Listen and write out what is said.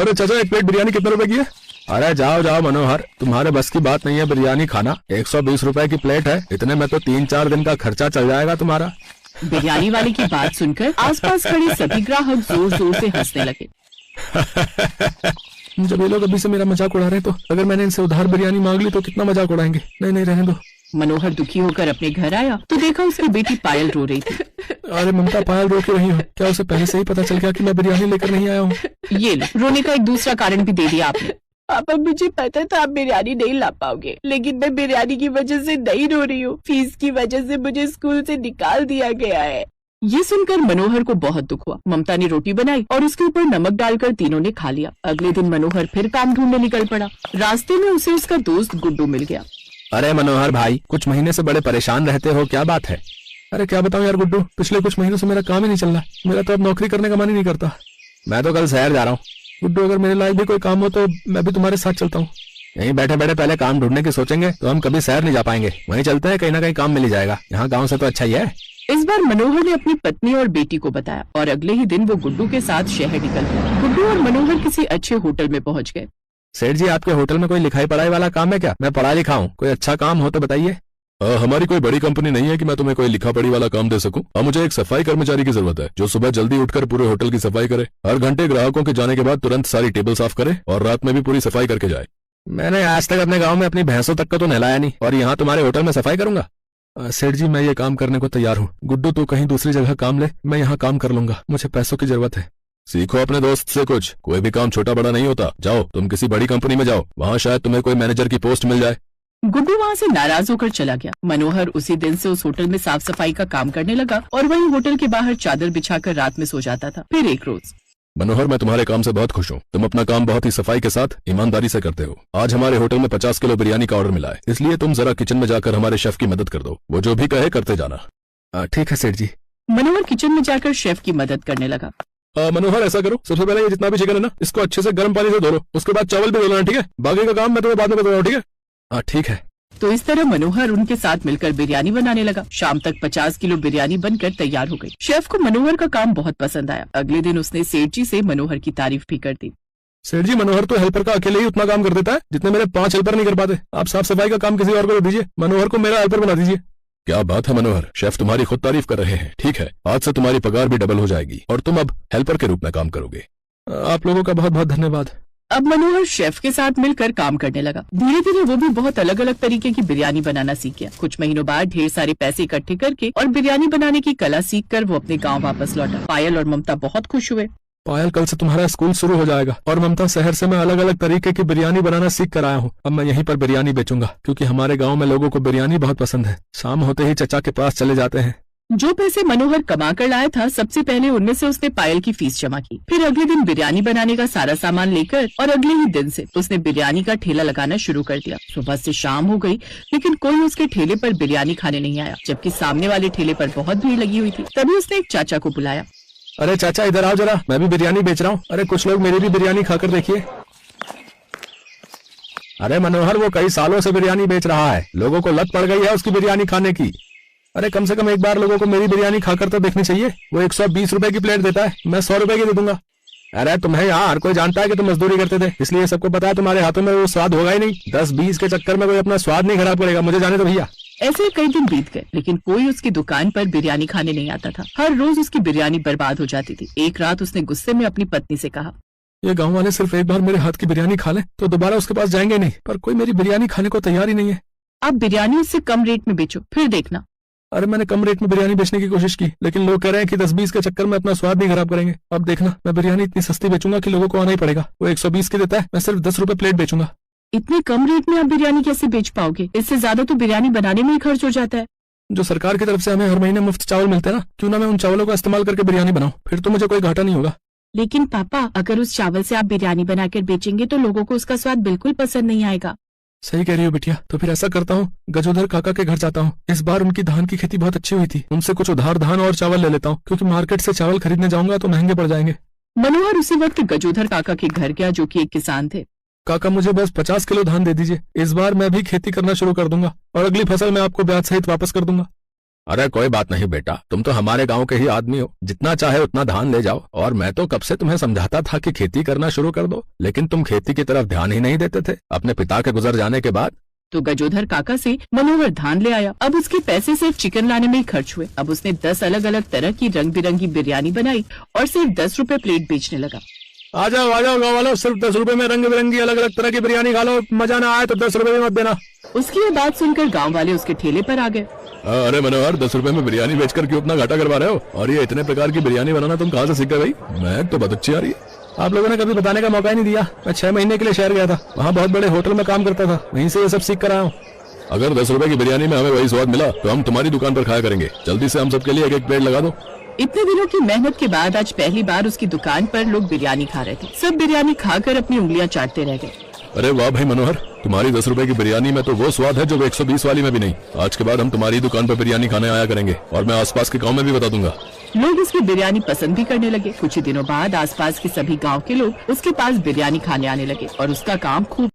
अरे चाचा, एक प्लेट बिरयानी कितने रुपए की है? अरे जाओ जाओ मनोहर, तुम्हारे बस की बात नहीं है बिरयानी खाना। 120 रुपए की प्लेट है, इतने में तो 3-4 दिन का खर्चा चल जाएगा तुम्हारा। बिरयानी वाले की बात सुनकर आसपास खड़े सभी ग्राहक जोर जोर से हंसने लगे। जब ये लोग अभी से मेरा मजाक उड़ा रहे हैं, तो अगर मैंने इनसे उधार बिरयानी मांग ली तो कितना मजाक उड़ाएंगे। नहीं नहीं, रहने दो। मनोहर दुखी होकर अपने घर आया तो देखा उसकी बेटी पायल रो रही थी। अरे ममता, पायल रो क्यों रही हो? क्या उसे पहले से ही पता चल गया कि मैं बिरयानी लेकर नहीं आया हूँ? ये लो, रोने का एक दूसरा कारण भी दे दिया आपने। पापा, मुझे पता था आप बिरयानी नहीं ला पाओगे, लेकिन मैं बिरयानी की वजह से नहीं रो रही हूँ। फीस की वजह से मुझे स्कूल से निकाल दिया गया है। ये सुनकर मनोहर को बहुत दुख हुआ। ममता ने रोटी बनाई और उसके ऊपर नमक डालकर तीनों ने खा लिया। अगले दिन मनोहर फिर काम ढूंढने निकल पड़ा। रास्ते में उसे उसका दोस्त गुड्डू मिल गया। अरे मनोहर भाई, कुछ महीने से बड़े परेशान रहते हो, क्या बात है? अरे क्या बताऊं यार गुड्डू, पिछले कुछ महीनों से मेरा काम ही नहीं चल रहा। मेरा तो अब नौकरी करने का मन ही नहीं करता। मैं तो कल शहर जा रहा हूँ। गुड्डू, अगर मेरे लायक भी कोई काम हो तो मैं भी तुम्हारे साथ चलता हूँ। यहीं बैठे बैठे पहले काम ढूंढने की सोचेंगे तो हम कभी शहर नहीं जा पाएंगे। वहीं चलते हैं, कहीं ना कहीं काम मिल ही जाएगा। यहाँ गाँव से तो अच्छा ही है। इस बार मनोहर ने अपनी पत्नी और बेटी को बताया और अगले ही दिन वो गुड्डू के साथ शहर निकल गया। गुड्डू और मनोहर किसी अच्छे होटल में पहुंच गए। सेठ जी, आपके होटल में कोई लिखाई पढ़ाई वाला काम है क्या? मैं पढ़ा लिखा हूँ, कोई अच्छा काम हो तो बताइए। हमारी कोई बड़ी कंपनी नहीं है कि मैं तुम्हें कोई लिखा पढ़ी वाला काम दे सकूं। अब मुझे एक सफाई कर्मचारी की जरूरत है, जो सुबह जल्दी उठकर पूरे होटल की सफाई करे, हर घंटे ग्राहकों के जाने के बाद तुरंत सारी टेबल साफ करे और रात में भी पूरी सफाई करके जाए। मैंने आज तक अपने गाँव में अपनी भैंसों तक को तो नहलाया नहीं, और यहाँ तुम्हारे होटल में सफाई करूंगा? सेठ जी, मैं ये काम करने को तैयार हूँ। गुड्डू, तू कहीं दूसरी जगह काम ले, मैं यहाँ काम कर लूंगा। मुझे पैसों की जरूरत है। सीखो अपने दोस्त से कुछ, कोई भी काम छोटा बड़ा नहीं होता। जाओ तुम किसी बड़ी कंपनी में जाओ, वहाँ शायद तुम्हें कोई मैनेजर की पोस्ट मिल जाए। गुड्डू वहाँ से नाराज होकर चला गया। मनोहर उसी दिन से उस होटल में साफ सफाई का काम करने लगा और वहीं होटल के बाहर चादर बिछाकर रात में सो जाता था। फिर एक रोज, मनोहर, मैं तुम्हारे काम से बहुत खुश हूँ। तुम अपना काम बहुत ही सफाई के साथ ईमानदारी से करते हो। आज हमारे होटल में 50 किलो बिरयानी का ऑर्डर मिला है, इसलिए तुम जरा किचन में जाकर हमारे शेफ की मदद कर दो। वो जो भी कहे करते जाना। ठीक है सेठ जी। मनोहर किचन में जाकर शेफ की मदद करने लगा। मनोहर, ऐसा करो, सबसे पहले ये जितना भी चिकन है ना, इसको अच्छे से गर्म पानी से धो लो। उसके बाद चावल भी धो लेना, ठीक है? बाकी का काम मैं तुम्हें बाद में बता रहा हूँ, ठीक है? हाँ ठीक है। तो इस तरह मनोहर उनके साथ मिलकर बिरयानी बनाने लगा। शाम तक 50 किलो बिरयानी बनकर तैयार हो गई। शेफ को मनोहर का काम बहुत पसंद आया। अगले दिन उसने सेठ जी से मनोहर की तारीफ भी कर दी। सेठ जी, मनोहर तो हेल्पर का अकेले ही उतना काम कर देता है जितने मेरे 5 हेल्पर नहीं कर पाते। आप साफ सफाई का काम किसी और को दे दीजिए, मनोहर को मेरा हेल्पर बना दीजिए। क्या बात है मनोहर, शेफ तुम्हारी खुद तारीफ कर रहे हैं। ठीक है, आज से तुम्हारी पगार भी डबल हो जाएगी और तुम अब हेल्पर के रूप में काम करोगे। आप लोगों का बहुत बहुत धन्यवाद। अब मनोहर शेफ के साथ मिलकर काम करने लगा। धीरे धीरे वो भी बहुत अलग अलग तरीके की बिरयानी बनाना सीख गया। कुछ महीनों बाद ढेर सारे पैसे इकट्ठे करके और बिरयानी बनाने की कला सीखकर वो अपने गांव वापस लौटा। पायल और ममता बहुत खुश हुए। पायल, कल से तुम्हारा स्कूल शुरू हो जाएगा, और ममता, शहर से मैं अलग अलग तरीके की बिरयानी बनाना सीख कर आया हूँ। अब मैं यहीं पर बिरयानी बेचूंगा, क्योंकि हमारे गाँव में लोगों को बिरयानी बहुत पसंद है। शाम होते ही चचा के पास चले जाते हैं। जो पैसे मनोहर कमा कर लाया था, सबसे पहले उनमें से उसने पायल की फीस जमा की। फिर अगले दिन बिरयानी बनाने का सारा सामान लेकर और अगले ही दिन से उसने बिरयानी का ठेला लगाना शुरू कर दिया। सुबह से शाम हो गई, लेकिन कोई उसके ठेले पर बिरयानी खाने नहीं आया, जबकि सामने वाले ठेले पर बहुत भीड़ लगी हुई थी। तभी उसने एक चाचा को बुलाया। अरे चाचा, इधर आओ जरा, मैं भी बिरयानी बेच रहा हूँ। अरे कुछ लोग मेरी भी बिरयानी खाकर देखिए। अरे मनोहर, वो कई सालों से बिरयानी बेच रहा है, लोगों को लत पड़ गई है उसकी बिरयानी खाने की। अरे कम से कम एक बार लोगों को मेरी बिरयानी खाकर तो देखनी चाहिए। वो 120 रुपए की प्लेट देता है, मैं 100 रुपए की दे दूंगा। अरे तुम्हें यहाँ हर कोई जानता है कि तुम मजदूरी करते थे, इसलिए सबको पता है तुम्हारे हाथों में वो स्वाद होगा ही नहीं। 10-20 के चक्कर में कोई अपना स्वाद नहीं खराब करेगा। मुझे जाने दो भैया। ऐसे कई दिन बीत गए, लेकिन कोई उसकी दुकान पर बिरयानी खाने नहीं आता था। हर रोज उसकी बिरयानी बर्बाद हो जाती थी। एक रात उसने गुस्से में अपनी पत्नी से कहा, ये गाँव वाले सिर्फ एक बार मेरे हाथ की बिरयानी खा लें तो दोबारा उसके पास जाएंगे नहीं, पर कोई मेरी बिरयानी खाने को तैयार ही नहीं है। आप बिरयानी उससे कम रेट में बेचो, फिर देखना। अरे मैंने कम रेट में बिरयानी बेचने की कोशिश की, लेकिन लोग कह रहे हैं कि 10-20 के चक्कर में अपना स्वाद नहीं खराब करेंगे। अब देखना, मैं बिरयानी इतनी सस्ती बेचूंगा कि लोगों को आना ही पड़ेगा। वो 120 की देता है, मैं सिर्फ 10 रुपए प्लेट बेचूंगा। इतने कम रेट में आप बिरयानी कैसे बेच पाओगे? इससे ज्यादा तो बिरयानी बनाने में ही खर्च हो जाता है। जो सरकार की तरफ से हमें हर महीने मुफ्त चावल मिलते हैं ना, क्यों ना मैं उन चावलों का इस्तेमाल करके बिरयानी बनाऊं, फिर तो मुझे कोई घाटा नहीं होगा। लेकिन पापा, अगर उस चावल से आप बिरयानी बनाकर बेचेंगे तो लोगों को उसका स्वाद बिल्कुल पसंद नहीं आएगा। सही कह रही हो बिटिया, तो फिर ऐसा करता हूँ, गजोधर काका के घर जाता हूँ। इस बार उनकी धान की खेती बहुत अच्छी हुई थी, उनसे कुछ उधार धान और चावल ले लेता हूँ, क्योंकि मार्केट से चावल खरीदने जाऊंगा तो महंगे पड़ जाएंगे। मनोहर उसी वक्त गजोधर काका के घर गया, जो कि एक किसान थे। काका, मुझे बस 50 किलो धान दे दीजिए। इस बार मैं भी खेती करना शुरू कर दूंगा और अगली फसल मैं आपको ब्याज सहित वापस कर दूंगा। अरे कोई बात नहीं बेटा, तुम तो हमारे गांव के ही आदमी हो, जितना चाहे उतना धान ले जाओ। और मैं तो कब से तुम्हें समझाता था कि खेती करना शुरू कर दो, लेकिन तुम खेती की तरफ ध्यान ही नहीं देते थे अपने पिता के गुजर जाने के बाद। तो गजोधर काका से मनोहर धान ले आया। अब उसके पैसे सिर्फ चिकन लाने में ही खर्च हुए। अब उसने 10 अलग अलग तरह की रंग बिरंगी बिरयानी बनाई और सिर्फ 10 रुपए प्लेट बेचने लगा। आ जाओ गाँव वालों, सिर्फ 10 रुपए में रंग बिरंगी अलग अलग तरह की बिरयानी खा लो, मजा ना आए तो 10 रुपए भी मत देना। उसकी ये बात सुनकर गांव वाले उसके ठेले पर आ गए। अरे मनोहर, 10 रुपए में बिरयानी बेचकर क्यों इतना घाटा करवा रहे हो? और ये इतने प्रकार की बिरयानी बनाना तुम कहाँ से सीख गए भाई? मैं तो बहुत अच्छी आ रही है। आप लोगों ने कभी बताने का मौका ही नहीं दिया। मैं 6 महीने के लिए शहर गया था, वहाँ बहुत बड़े होटल में काम करता था, वहीं से ये सब सीख कर आया हूँ। अगर 10 रुपए की बिरयानी में हमें वही स्वाद मिला तो हम तुम्हारी दुकान पर खाया करेंगे। जल्दी से हम सबके लिए एक एक प्लेट लगा दो। इतने दिनों की मेहनत के बाद आज पहली बार उसकी दुकान पर लोग बिरयानी खा रहे थे। सब बिरयानी खाकर अपनी उंगलियां चाटते रह गए। अरे वाह भाई मनोहर, तुम्हारी 10 रुपए की बिरयानी में तो वो स्वाद है जो 120 वाली में भी नहीं। आज के बाद हम तुम्हारी दुकान पर बिरयानी खाने आया करेंगे और मैं आसपास के गांव में भी बता दूंगा। लोग उसकी बिरयानी पसंद भी करने लगे। कुछ ही दिनों बाद आसपास के सभी गांव के लोग उसके पास बिरयानी खाने आने लगे और उसका काम खूब